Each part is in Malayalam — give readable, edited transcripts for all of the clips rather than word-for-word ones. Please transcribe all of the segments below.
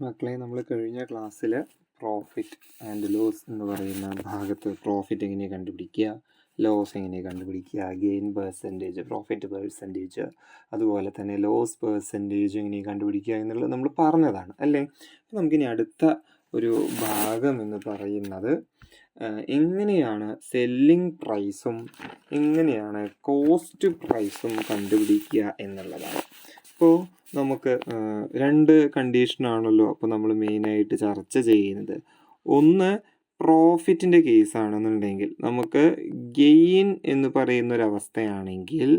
മക്കളെ, നമ്മൾ കഴിഞ്ഞ ക്ലാസ്സിൽ പ്രോഫിറ്റ് ആൻഡ് ലോസ് എന്ന് പറയുന്ന ഭാഗത്ത് പ്രോഫിറ്റ് എങ്ങനെ കണ്ടുപിടിക്കുക, ലോസ് എങ്ങനെ കണ്ടുപിടിക്കുക, ഗെയിൻ പെർസെൻറ്റേജ്, പ്രോഫിറ്റ് പെർസെൻറ്റേജ്, അതുപോലെ തന്നെ ലോസ് പെർസെൻറ്റേജ് എങ്ങനെ കണ്ടുപിടിക്കുക എന്നുള്ളത് നമ്മൾ പറഞ്ഞതാണ് അല്ലേ. അപ്പോൾ നമുക്കിനി അടുത്ത ഒരു ഭാഗം എന്ന് പറയുന്നത് എങ്ങനെയാണ് സെല്ലിംഗ് പ്രൈസും എങ്ങനെയാണ് കോസ്റ്റ് പ്രൈസും കണ്ടുപിടിക്കുക എന്നുള്ളതാണ്. അപ്പോൾ നമുക്ക് രണ്ട് കണ്ടീഷനാണല്ലോ അപ്പോൾ നമ്മൾ മെയിനായിട്ട് ചർച്ച ചെയ്യുന്നത്. ഒന്ന്, പ്രോഫിറ്റിൻ്റെ കേസാണെന്നുണ്ടെങ്കിൽ നമുക്ക് ഗെയിൻ എന്ന് പറയുന്നൊരവസ്ഥയാണെങ്കിൽ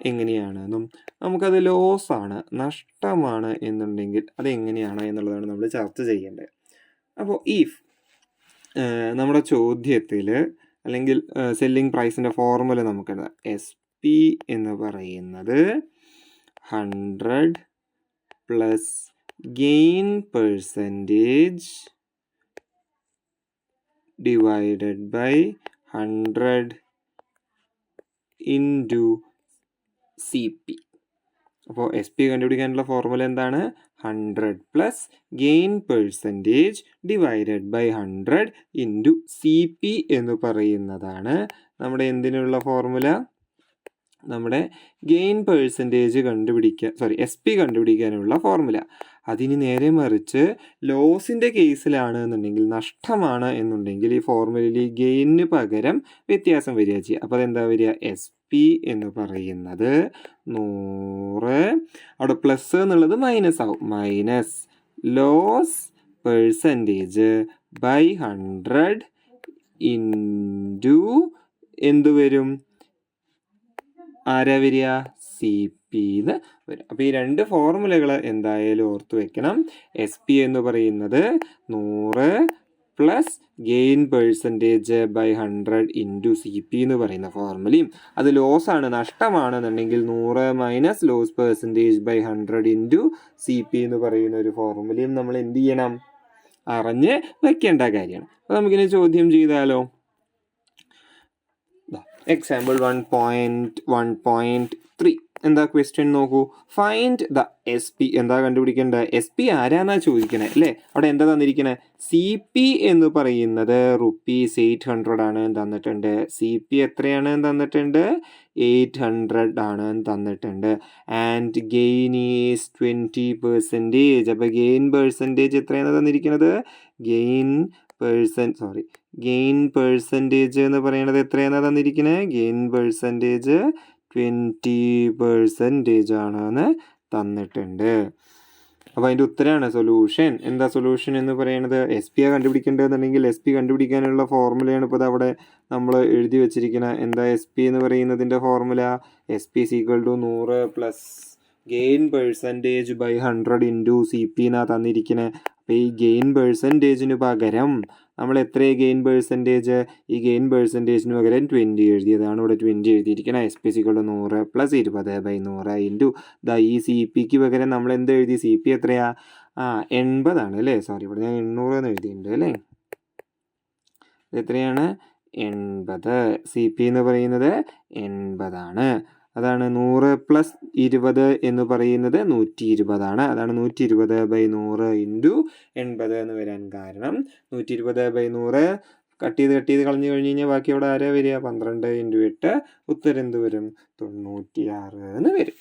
എങ്ങനെയാണെന്നും നമുക്കത് ലോസാണ്, നഷ്ടമാണ് എന്നുണ്ടെങ്കിൽ അതെങ്ങനെയാണ് എന്നുള്ളതാണ് നമ്മൾ ചർച്ച ചെയ്യേണ്ടത്. അപ്പോൾ നമ്മുടെ ചോദ്യത്തിൽ അല്ലെങ്കിൽ സെല്ലിംഗ് പ്രൈസിൻ്റെ ഫോർമുല നമുക്കുണ്ട്. SP എന്ന് പറയുന്നത് 100 plus gain percentage divided by 100 into CP. അപ്പോൾ SP കണ്ടുപിടിക്കാനുള്ള ഫോർമുല എന്താണ്? 100 plus gain percentage divided by 100 into CP എന്ന് പറയുന്നതാണ് നമ്മുടെ എന്തിനുള്ള ഫോർമുല? നമ്മുടെ ഗെയിൻ പെർസെൻറ്റേജ് SP കണ്ടുപിടിക്കാനുള്ള ഫോർമുല. അതിന് നേരെ മറിച്ച് ലോസിൻ്റെ കേസിലാണ് എന്നുണ്ടെങ്കിൽ, നഷ്ടമാണ് എന്നുണ്ടെങ്കിൽ, ഈ ഫോർമുലയിൽ ഈ ഗെയിനിന് പകരം വ്യത്യാസം വരിക ചെയ്യുക. അപ്പോൾ അതെന്താ വരിക? SP എന്ന് പറയുന്നത് 100, അവിടെ പ്ലസ് എന്നുള്ളത് മൈനസ് ആവും, minus loss percentage by 100 into എന്ത് വരും? ആരാ വരിക? CP എന്ന് വരും. അപ്പോൾ ഈ രണ്ട് ഫോർമുലകൾ എന്തായാലും ഓർത്ത് വെക്കണം. SP എന്ന് പറയുന്നത് 100 plus gain percentage by 100 into CP എന്ന് പറയുന്ന ഫോർമുലയും, അത് ലോസാണ്, നഷ്ടമാണെന്നുണ്ടെങ്കിൽ 100 minus loss percentage by 100 into CP എന്ന് പറയുന്ന ഒരു ഫോർമുലയും നമ്മൾ എന്ത് ചെയ്യണം? അറിഞ്ഞ് വെക്കേണ്ട കാര്യമാണ്. അപ്പോൾ നമുക്കിനി ചോദ്യം ചെയ്താലോ? എക്സാമ്പിൾ 1.1.3 എന്താ ക്വസ്റ്റ്യൻ നോക്കൂ. Find the SP. എന്താ കണ്ടുപിടിക്കേണ്ടത്? SP ആരാന്നാ ചോദിക്കണേ അല്ലേ. അവിടെ എന്താ തന്നിരിക്കണേ? CP എന്ന് പറയുന്നത് ₹800 ആണ് തന്നിട്ടുണ്ട്. CP എത്രയാണ് തന്നിട്ടുണ്ട്? 800 ആണ് തന്നിട്ടുണ്ട്. And gain is 20%. അപ്പോൾ ഗെയിൻ പെർസെൻറ്റേജ് എത്രയാണ് തന്നിരിക്കുന്നത്? ഗെയിൻ പെർസെൻറ്റേജ് എന്ന് പറയുന്നത് എത്രയാണ് തന്നിരിക്കുന്നത്? ഗെയിൻ പെർസെൻറ്റേജ് 20% ആണെന്ന് തന്നിട്ടുണ്ട്. അപ്പോൾ അതിൻ്റെ ഉത്തരമാണ് സൊല്യൂഷൻ. എന്താ സൊല്യൂഷൻ എന്ന് പറയുന്നത്? SP കണ്ടുപിടിക്കേണ്ടതെന്നുണ്ടെങ്കിൽ SP കണ്ടുപിടിക്കാനുള്ള ഫോർമുലയാണ് ഇപ്പോൾ അവിടെ നമ്മൾ എഴുതി വെച്ചിരിക്കുന്നത്. എന്താ SP എന്ന് പറയുന്നതിൻ്റെ ഫോർമുല? SP = 100 plus gain percentage by 100 into CP എന്നാണ് തന്നിരിക്കുന്നത്. അപ്പോൾ ഈ ഗെയിൻ പെർസെൻറ്റേജിന് പകരം നമ്മൾ എത്രയാണ് ഗെയിൻ പെർസെൻറ്റേജ്? ഈ ഗെയിൻ പെർസെൻറ്റേജിന് പകരം 20 എഴുതിയതാണ് ഇവിടെ 20 എഴുതിയിരിക്കുന്നത്. SP = 100 പ്ലസ് 20/100 ഇൻറ്റു ഈ CPക്ക് പകരം നമ്മൾ എന്ത് എഴുതി? CP എത്രയാ? 80 ആണ് അല്ലേ. സോറി, ഇവിടെ ഞാൻ 800 എന്ന് എഴുതിയിട്ടുണ്ട് അല്ലേ. എത്രയാണ്? 80. CP എന്ന് പറയുന്നത് 80 ആണ്. അതാണ് 100 പ്ലസ് 20 എന്ന് പറയുന്നത് 120 ആണ്. അതാണ് 120/100 ഇൻറ്റു 80 എന്ന് വരാൻ കാരണം. 120/100 കട്ട് ചെയ്ത് കളഞ്ഞു കഴിഞ്ഞ് കഴിഞ്ഞാൽ ബാക്കി അവിടെ ആരാ വരിക? 12 ഇൻറ്റു 8. ഉത്തരം എന്ത് വരും? 96 എന്ന് വരും.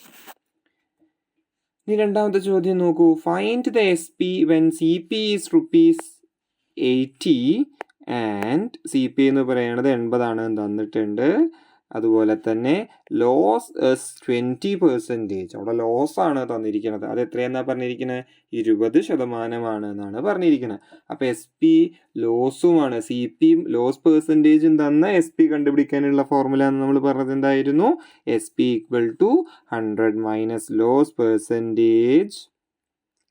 ഇനി രണ്ടാമത്തെ ചോദ്യം നോക്കൂ. Find the SP when CP is ₹80 and CP എന്ന് പറയുന്നത് 80 ആണ് തന്നിട്ടുണ്ട്. അതുപോലെ തന്നെ ലോസ് 20%. അവിടെ ലോസ് ആണ് തന്നിരിക്കുന്നത്. അത് എത്രയെന്നാണ് പറഞ്ഞിരിക്കുന്നത്? 20% എന്നാണ് പറഞ്ഞിരിക്കുന്നത്. അപ്പോൾ SP ലോസുമാണ്, CP ലോസ് പെർസെൻറ്റേജും തന്ന SP കണ്ടുപിടിക്കാനുള്ള ഫോർമുല എന്ന് നമ്മൾ പറഞ്ഞത് എന്തായിരുന്നു? SP = 100 minus loss percentage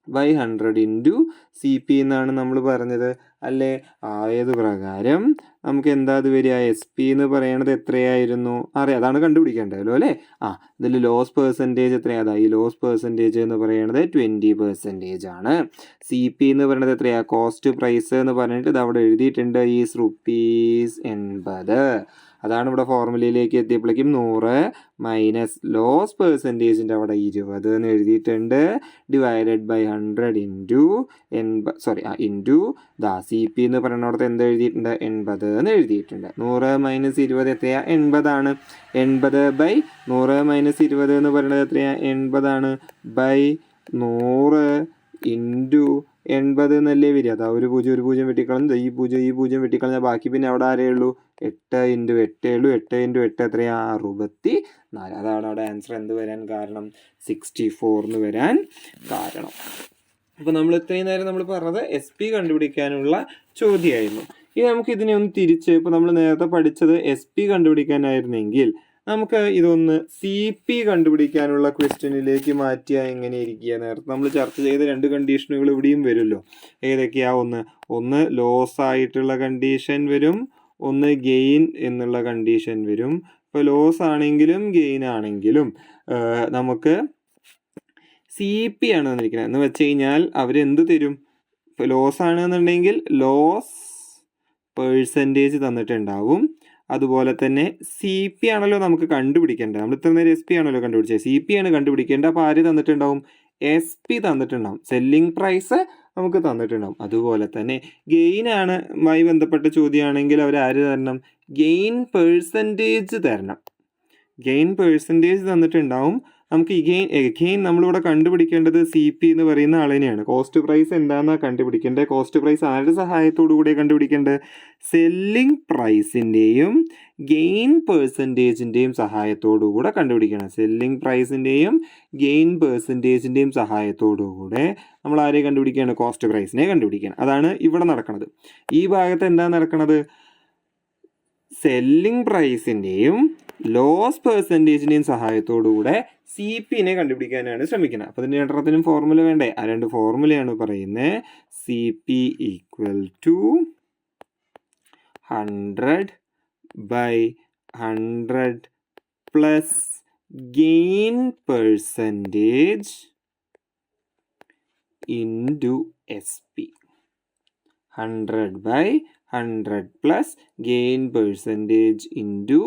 by 100 into CP എന്നാണ് നമ്മൾ പറഞ്ഞത് അല്ലേ. ആയത് പ്രകാരം നമുക്ക് എന്താ അത് വരിക? എസ് പി എന്ന് പറയണത് എത്രയായിരുന്നു? അറിയാം, അതാണ് കണ്ടുപിടിക്കേണ്ടതല്ലോ അല്ലേ? ഇതിൽ ലോസ് പെർസെൻറ്റേജ് എത്രയാണ്? അതാ ഈ ലോസ് പെർസെൻറ്റേജ് എന്ന് പറയുന്നത് 20% ആണ്. സി പി എന്ന് പറയുന്നത് എത്രയാണ്? കോസ്റ്റ് പ്രൈസ് എന്ന് പറഞ്ഞിട്ട് ഇത് അവിടെ എഴുതിയിട്ടുണ്ട്, ഈസ് ₹80. അതാണ് ഇവിടെ ഫോർമുലയിലേക്ക് എത്തിയപ്പോഴേക്കും 100 മൈനസ് ലോസ് പെർസെൻറ്റേജിൻ്റെ അവിടെ 20 എന്ന് എഴുതിയിട്ടുണ്ട്, divided by 100 into C P എന്ന് പറയുന്നിടത്ത് എന്ത് എഴുതിയിട്ടുണ്ട്? 80 എന്ന് എഴുതിയിട്ടുണ്ട്. 100 മൈനസ് 20 എത്രയാണ്? 80 ആണ്. 80 ബൈ 100 മൈനസ് 20 എന്ന് പറയുന്നത് എത്രയാണ്? 80 ആണ്. ബൈ 100 ഇൻറ്റു 80 എന്നല്ലേ വരിക? അതാ ഒരു പൂജ്യം വെട്ടിക്കളഞ്ഞ് ഈ പൂജ്യം വെട്ടിക്കളഞ്ഞാൽ ബാക്കി പിന്നെ അവിടെ ആരേ ഉള്ളൂ? 8 ഇൻറ്റു 8 ഉള്ളൂ. 8 ഇൻറ്റു 8 എത്രയാണ്? 64. അതാണ് അവിടെ ആൻസർ എന്ത് വരാൻ കാരണം? 64 എന്ന് വരാൻ കാരണം. അപ്പോൾ നമ്മൾ ഇത്രയും നേരം നമ്മൾ പറഞ്ഞത് എസ് പി കണ്ടുപിടിക്കാനുള്ള ചോദ്യമായിരുന്നു. ഇനി നമുക്ക് ഇതിനെ ഒന്ന് തിരിച്ച്, ഇപ്പോൾ നമ്മൾ നേരത്തെ പഠിച്ചത് എസ് പി കണ്ടുപിടിക്കാനായിരുന്നെങ്കിൽ നമുക്ക് ഇതൊന്ന് സി പി കണ്ടുപിടിക്കാനുള്ള ക്വസ്റ്റ്യനിലേക്ക് മാറ്റിയാൽ എങ്ങനെ ഇരിക്കുക? നേരത്തെ നമ്മൾ ചർച്ച ചെയ്ത 2 കണ്ടീഷനുകൾ ഇവിടെയും വരുമല്ലോ. ഏതൊക്കെയാ? ഒന്ന് ലോസ് ആയിട്ടുള്ള കണ്ടീഷൻ വരും, ഒന്ന് ഗെയിൻ എന്നുള്ള കണ്ടീഷൻ വരും. ഇപ്പോൾ ലോസ് ആണെങ്കിലും ഗെയിൻ ആണെങ്കിലും നമുക്ക് സി പി ആണ് തന്നിരിക്കുന്നത് എന്ന് വെച്ച് കഴിഞ്ഞാൽ അവരെന്ത് തരും? ഇപ്പോൾ ലോസ് ആണെന്നുണ്ടെങ്കിൽ ലോസ് പെർസെൻറ്റേജ് തന്നിട്ടുണ്ടാവും. അതുപോലെ തന്നെ സി പി ആണല്ലോ നമുക്ക് കണ്ടുപിടിക്കേണ്ടത്. നമ്മൾ ഇത്ര നേരം എസ് പി ആണല്ലോ കണ്ടുപിടിച്ചത്, സി പി ആണ് കണ്ടുപിടിക്കേണ്ടത്. അപ്പോൾ ആര് തന്നിട്ടുണ്ടാവും? എസ് പി തന്നിട്ടുണ്ടാവും. സെല്ലിംഗ് പ്രൈസ് നമുക്ക് തന്നിട്ടുണ്ടാവും. അതുപോലെ തന്നെ ഗെയിനാണ് മായി ബന്ധപ്പെട്ട ചോദ്യമാണെങ്കിൽ അവർ ആര് തരണം? ഗെയിൻ പെർസെൻറ്റേജ് തരണം. ഗെയിൻ പെർസെൻറ്റേജ് തന്നിട്ടുണ്ടാവും. നമുക്ക് എഗെയിൻ നമ്മളിവിടെ കണ്ടുപിടിക്കേണ്ടത് സി പി എന്ന് പറയുന്ന ആളിനെയാണ്. കോസ്റ്റ് പ്രൈസ് എന്താണെന്നാണ് കണ്ടുപിടിക്കേണ്ടത്. കോസ്റ്റ് പ്രൈസ് ആരുടെ സഹായത്തോടു കൂടെ കണ്ടുപിടിക്കേണ്ടത്? സെല്ലിംഗ് പ്രൈസിൻ്റെയും ഗെയിൻ പെർസെൻറ്റേജിൻ്റെയും സഹായത്തോടു കൂടെ കണ്ടുപിടിക്കണം. സെല്ലിംഗ് പ്രൈസിൻ്റെയും ഗെയിൻ പെർസെൻറ്റേജിൻ്റെയും സഹായത്തോടു കൂടെ നമ്മൾ ആരെ കണ്ടുപിടിക്കുകയാണ്? കോസ്റ്റ് പ്രൈസിനെ കണ്ടുപിടിക്കണം. അതാണ് ഇവിടെ നടക്കുന്നത്. ഈ ഭാഗത്ത് എന്താ നടക്കുന്നത്? സെല്ലിംഗ് പ്രൈസിൻ്റെയും ലോസ് പെർസെൻറ്റേജിൻ്റെയും സഹായത്തോടുകൂടെ സി പിനെ കണ്ടുപിടിക്കാനാണ് ശ്രമിക്കുന്നത്. അപ്പോൾ ഇതിൻ്റെ രണ്ടെണ്ണത്തിനും ഫോർമുല വേണ്ടേ? ആ 2 ഫോർമുലയാണ് പറയുന്നത്. C P equal to 100 by 100 plus gain percentage into S P. 100 by 100 plus gain percentage into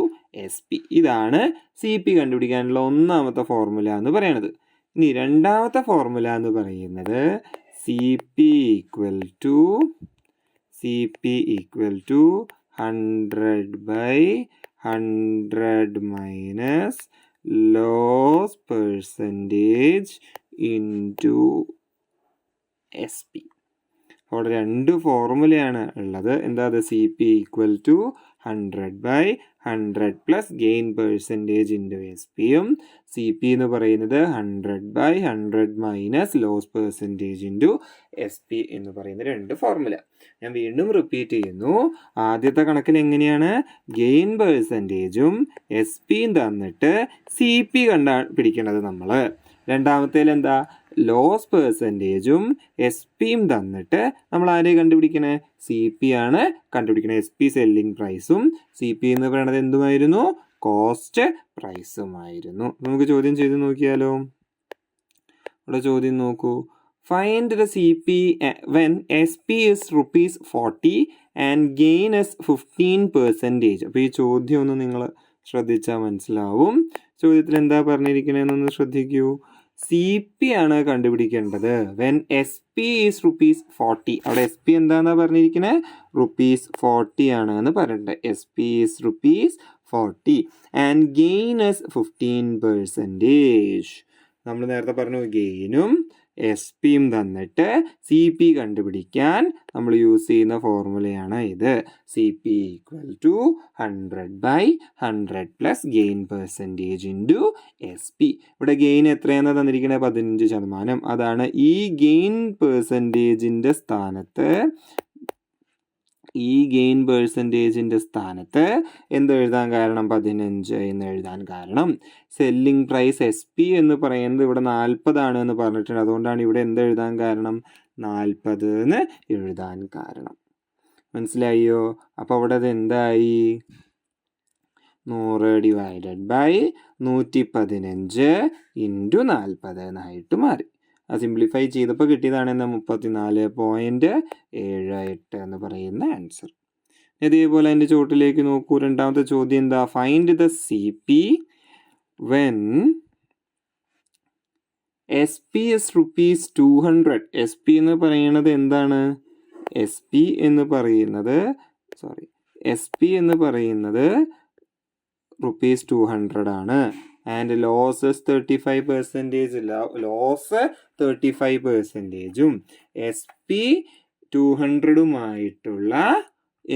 S P. ഇതാണ് സി പി കണ്ടുപിടിക്കാനുള്ള ഒന്നാമത്തെ ഫോർമുല എന്ന് പറയുന്നത്. ഇനി രണ്ടാമത്തെ ഫോർമുല എന്ന് പറയുന്നത് C P equal to 100 by 100 minus loss percentage into S P. അവിടെ 2 ഫോർമുലയാണ് ഉള്ളത്. എന്താ അത്? C P equal to 100 by 100 plus gain percentage into S പിയും, സി പി എന്ന് പറയുന്നത് 100 by 100 minus loss percentage into S P എന്ന് പറയുന്ന 2 ഫോർമുല. ഞാൻ വീണ്ടും റിപ്പീറ്റ് ചെയ്യുന്നു. ആദ്യത്തെ കണക്കിൽ എങ്ങനെയാണ്? ഗെയിൻ പെർസെൻറ്റേജും എസ് പിയും തന്നിട്ട് സി പി കണ്ടുപിടിക്കേണ്ടത് നമ്മൾ. രണ്ടാമത്തേൽ എന്താ? ലോസ് പെർസെൻറ്റേജും എസ് പിയും തന്നിട്ട് നമ്മൾ ആരെ കണ്ടുപിടിക്കണേ? സി പി ആണ് കണ്ടുപിടിക്കണേ. എസ് പി സെല്ലിംഗ് പ്രൈസും സി പി എന്ന് പറയുന്നത് എന്തുമായിരുന്നു? കോസ്റ്റ് പ്രൈസുമായിരുന്നു. നമുക്ക് ചോദ്യം ചെയ്ത് നോക്കിയാലോ? ഇവിടെ ചോദ്യം നോക്കൂ. Find the C P when S P is ₹40 and gain is 15%. അപ്പോൾ ഈ ചോദ്യം ഒന്ന് നിങ്ങൾ ശ്രദ്ധിച്ചാൽ മനസ്സിലാവും. ചോദ്യത്തിൽ എന്താ പറഞ്ഞിരിക്കണേന്നൊന്ന് ശ്രദ്ധിക്കൂ. സി പി ആണ് കണ്ടുപിടിക്കേണ്ടത്. When S P is ₹40. അവിടെ എസ് പി എന്താന്നാ പറഞ്ഞിരിക്കുന്നത്? ₹40 ആണ് എന്ന് പറഞ്ഞിട്ടുണ്ട്. S P is ₹40 and gain is 15%. നമ്മൾ നേരത്തെ പറഞ്ഞു ഗെയിനും എസ് പിയും തന്നിട്ട് സി പി കണ്ടുപിടിക്കാൻ നമ്മൾ യൂസ് ചെയ്യുന്ന ഫോർമുലയാണ് ഇത്. C P equal to 100 by 100 plus gain percentage into S P. ഇവിടെ ഗെയിൻ എത്രയാണെന്ന് തന്നിരിക്കുന്നത്? 15%. അതാണ് ഈ ഗെയിൻ പെർസെൻറ്റേജിൻ്റെ സ്ഥാനത്ത് എന്തെഴുതാൻ കാരണം? 15 എന്ന് എഴുതാൻ കാരണം സെല്ലിംഗ് പ്രൈസ് എസ് പി എന്ന് പറയുന്നത് ഇവിടെ 40 ആണ് എന്ന് പറഞ്ഞിട്ടുണ്ട്. അതുകൊണ്ടാണ് ഇവിടെ എന്തെഴുതാൻ കാരണം? 40 എന്ന് എഴുതാൻ കാരണം. മനസ്സിലായോ? അപ്പോൾ അവിടെ അത് എന്തായി? 100 ഡിവൈഡഡ് ബൈ 115 ഇൻറ്റു 40 എന്നായിട്ട് മാറി. അത് സിംപ്ലിഫൈ ചെയ്തപ്പോൾ കിട്ടിയതാണ് എന്താ 34.78 എന്ന് പറയുന്ന ആൻസർ. ഇതേപോലെ അതിൻ്റെ ചോട്ടിലേക്ക് നോക്കൂ. രണ്ടാമത്തെ ചോദ്യം എന്താ? Find the CP when SP is ₹200. SP എന്ന് പറയുന്നത് എന്താണ്? SP എന്ന് പറയുന്നത് ₹200 ആണ്. And losses 35%. ലോസ് 35%ഉം SP 200ഉമായിട്ടുള്ള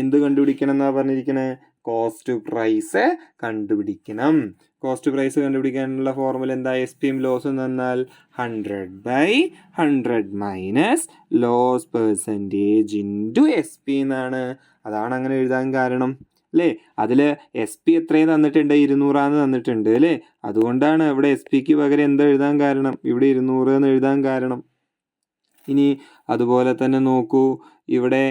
എന്ത് കണ്ടുപിടിക്കണം എന്നാ പറഞ്ഞിരിക്കണേ? കോസ്റ്റ് പ്രൈസ് കണ്ടുപിടിക്കണം. കോസ്റ്റ് പ്രൈസ് കണ്ടുപിടിക്കാനുള്ള ഫോർമുല എന്താ? SP ലോസ് എന്നാൽ 100/100 minus loss percentage into SP എന്നാണ്. അതാണ് അങ്ങനെ എഴുതാൻ കാരണം അല്ലേ? അതിൽ SP എത്രയും തന്നിട്ടുണ്ട്? 200 തന്നിട്ടുണ്ട് അല്ലേ? അതുകൊണ്ടാണ് ഇവിടെ SPക്ക് പകരം എന്താ എഴുതാൻ കാരണം? ഇവിടെ 200 എന്ന് എഴുതാൻ കാരണം. ഇനി അതുപോലെ തന്നെ നോക്കൂ, ഇവിടെ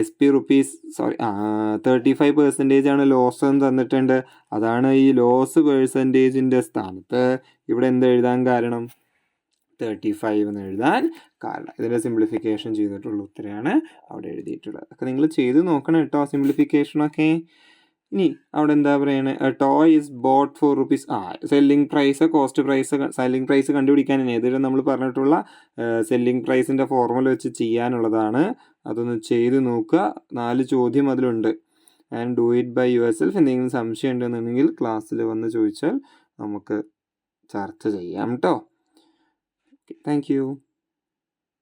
SP 35% ആണ് ലോസ് എന്ന് തന്നിട്ടുണ്ട്. അതാണ് ഈ ലോസ് പെർസെൻറ്റേജിൻ്റെ സ്ഥാനത്ത് ഇവിടെ എന്താ എഴുതാൻ കാരണം? 35 എന്ന് എഴുതാൻ കാരണം. ഇതിൻ്റെ സിംപ്ലിഫിക്കേഷൻ ചെയ്തിട്ടുള്ള ഉത്തരമാണ് അവിടെ എഴുതിയിട്ടുള്ളത്. അതൊക്കെ നിങ്ങൾ ചെയ്ത് നോക്കണം കേട്ടോ, സിംപ്ലിഫിക്കേഷനൊക്കെ. ഇനി അവിടെ എന്താ പറയുന്നത്? Toy is bought for ₹. Selling price, cost price, selling price കണ്ടുപിടിക്കാൻ എതിരെ നമ്മൾ പറഞ്ഞിട്ടുള്ള സെല്ലിംഗ് പ്രൈസിൻ്റെ ഫോർമുല വെച്ച് ചെയ്യാനുള്ളതാണ്. അതൊന്ന് ചെയ്ത് നോക്കുക. 4 ചോദ്യം അതിലുണ്ട്. And do it by yourself. എന്തെങ്കിലും സംശയം ഉണ്ടെന്നുണ്ടെങ്കിൽ ക്ലാസ്സിൽ വന്ന് ചോദിച്ചാൽ നമുക്ക് ചർച്ച ചെയ്യാം കേട്ടോ. Thank you.